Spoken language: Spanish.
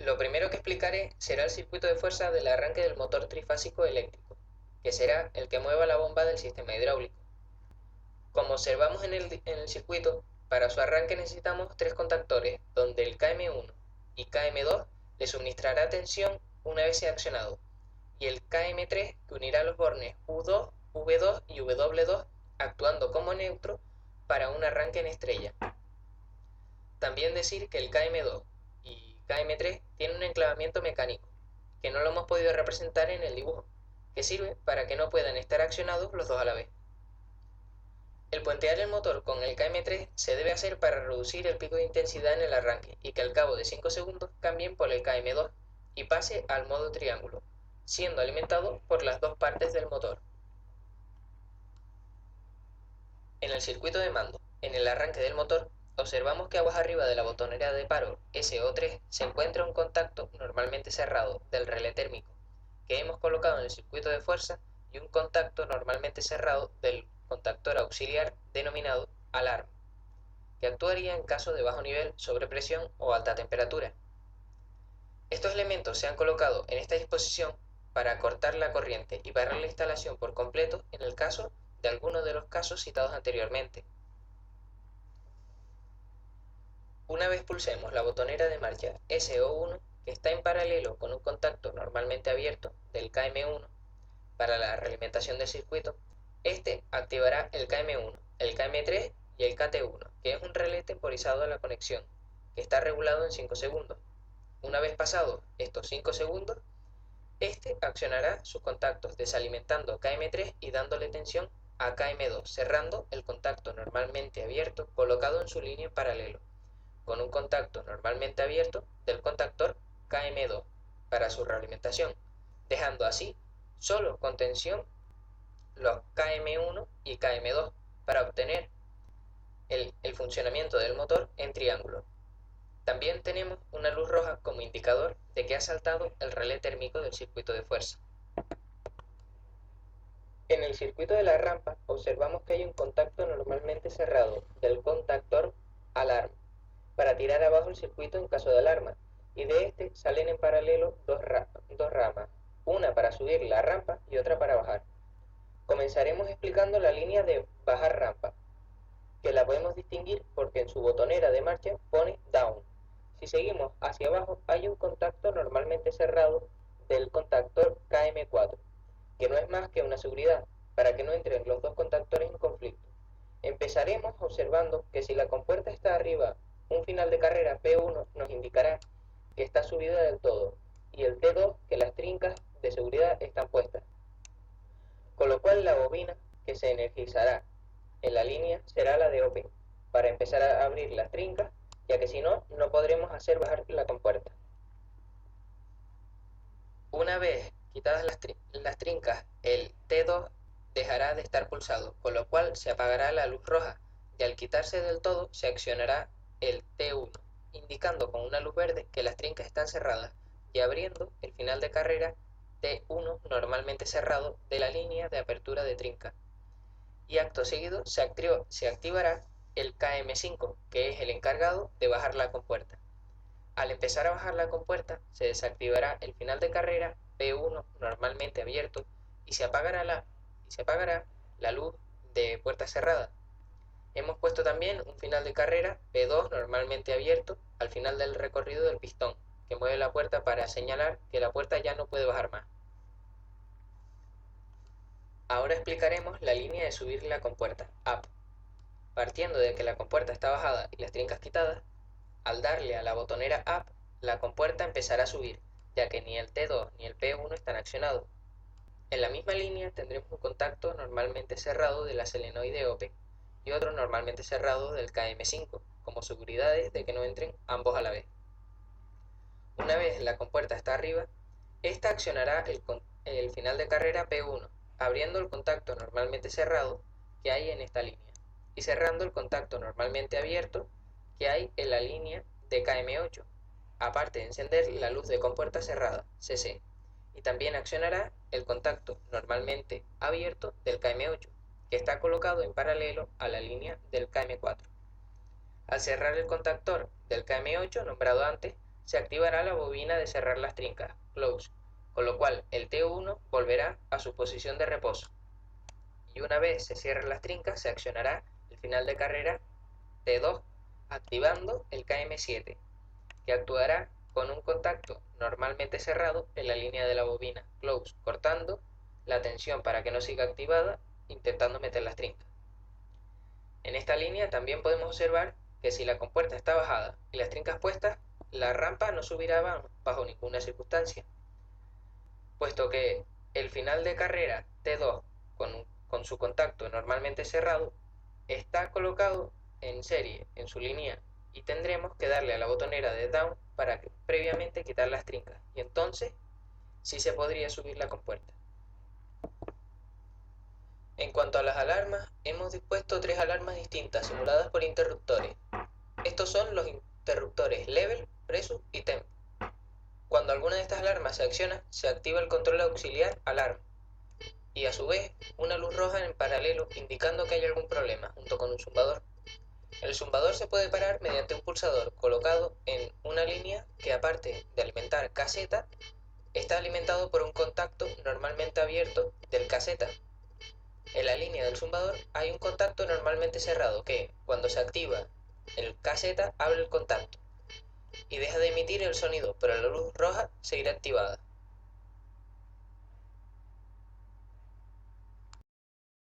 Lo primero que explicaré será el circuito de fuerza del arranque del motor trifásico eléctrico, que será el que mueva la bomba del sistema hidráulico. Como observamos en el circuito, para su arranque necesitamos tres contactores, donde el Km1 y Km2 le suministrará tensión una vez sea accionado, y el Km3 que unirá los bornes U2, V2 y W2 actuando como neutro para un arranque en estrella. También decir que el Km2 y Km3 tienen un enclavamiento mecánico, que no lo hemos podido representar en el dibujo, que sirve para que no puedan estar accionados los dos a la vez. El puentear el motor con el Km3 se debe hacer para reducir el pico de intensidad en el arranque y que al cabo de 5 segundos cambien por el Km2 y pase al modo triángulo, siendo alimentado por las dos partes del motor. En el circuito de mando, en el arranque del motor, observamos que aguas arriba de la botonera de paro SO3 se encuentra un contacto normalmente cerrado del relé térmico que hemos colocado en el circuito de fuerza y un contacto normalmente cerrado del contactor auxiliar denominado alarma, que actuaría en caso de bajo nivel, sobrepresión o alta temperatura. Estos elementos se han colocado en esta disposición para cortar la corriente y parar la instalación por completo en el caso de alguno de los casos citados anteriormente. Una vez pulsemos la botonera de marcha SO1, que está en paralelo con un contacto normalmente abierto del Km1 para la realimentación del circuito, este activará el Km1, el Km3 y el Kt1, que es un relé temporizado de la conexión, que está regulado en 5 segundos. Una vez pasados estos 5 segundos, este accionará sus contactos desalimentando Km3 y dándole tensión a Km2, cerrando el contacto normalmente abierto colocado en su línea en paralelo, con un contacto normalmente abierto del contactor Km2 para su realimentación, dejando así solo con tensión los Km1 y Km2 para obtener el funcionamiento del motor en triángulo. También tenemos una luz roja como indicador de que ha saltado el relé térmico del circuito de fuerza. En el circuito de la rampa observamos que hay un contacto normalmente cerrado del contactor alarma para tirar abajo el circuito en caso de alarma, y de este salen en paralelo dos ramas, una para subir la rampa y otra para bajar. Comenzaremos explicando la línea de bajar rampa, que la podemos distinguir porque en su botonera de marcha pone down. Si seguimos hacia abajo hay un contacto normalmente cerrado del contactor Km4, que no es más que una seguridad para que no entren los dos contactores en conflicto. Empezaremos observando que si la compuerta está arriba, un final de carrera P1 nos indicará que está subida del todo y el T2 que las trincas de seguridad están puestas, con lo cual la bobina que se energizará en la línea será la de open, para empezar a abrir las trincas, ya que si no, no podremos hacer bajar la compuerta. Una vez quitadas las trincas, el T2 dejará de estar pulsado, con lo cual se apagará la luz roja, y al quitarse del todo se accionará el T1, indicando con una luz verde que las trincas están cerradas, y abriendo el final de carrera T1 normalmente cerrado de la línea de apertura de trinca. Y acto seguido se activará el Km5, que es el encargado de bajar la compuerta. Al empezar a bajar la compuerta, se desactivará el final de carrera P1 normalmente abierto y se apagará la luz de puerta cerrada. Hemos puesto también un final de carrera P2 normalmente abierto al final del recorrido del pistón, que mueve la puerta para señalar que la puerta ya no puede bajar más. Ahora explicaremos la línea de subir la compuerta, up. Partiendo de que la compuerta está bajada y las trincas quitadas, al darle a la botonera up, la compuerta empezará a subir, ya que ni el T2 ni el P1 están accionados. En la misma línea tendremos un contacto normalmente cerrado de la selenoide open y otro normalmente cerrado del Km5, como seguridades de que no entren ambos a la vez. Una vez la compuerta está arriba, esta accionará el final de carrera P1, abriendo el contacto normalmente cerrado que hay en esta línea y cerrando el contacto normalmente abierto que hay en la línea de Km8, aparte de encender la luz de compuerta cerrada, CC, y también accionará el contacto normalmente abierto del Km8, que está colocado en paralelo a la línea del Km4. Al cerrar el contactor del Km8 nombrado antes, se activará la bobina de cerrar las trincas, close, con lo cual el T1 volverá a su posición de reposo. Y una vez se cierren las trincas, se accionará el final de carrera T2, activando el KM7, que actuará con un contacto normalmente cerrado en la línea de la bobina, close, cortando la tensión para que no siga activada, intentando meter las trincas. En esta línea también podemos observar que si la compuerta está bajada y las trincas puestas, la rampa no subirá bajo ninguna circunstancia, puesto que el final de carrera T2 con su contacto normalmente cerrado está colocado en serie en su línea y tendremos que darle a la botonera de down para previamente quitar las trincas y entonces sí se podría subir la compuerta. En cuanto a las alarmas, hemos dispuesto 3 alarmas distintas simuladas por interruptores. Estos son los interruptores level, preso y temp. Cuando alguna de estas alarmas se acciona, se activa el control auxiliar alarm y a su vez una luz roja en paralelo indicando que hay algún problema junto con un zumbador. El zumbador se puede parar mediante un pulsador colocado en una línea que, aparte de alimentar caseta, está alimentado por un contacto normalmente abierto del caseta. En la línea del zumbador hay un contacto normalmente cerrado que, cuando se activa el caseta, abre el contacto y deja de emitir el sonido, pero la luz roja seguirá activada.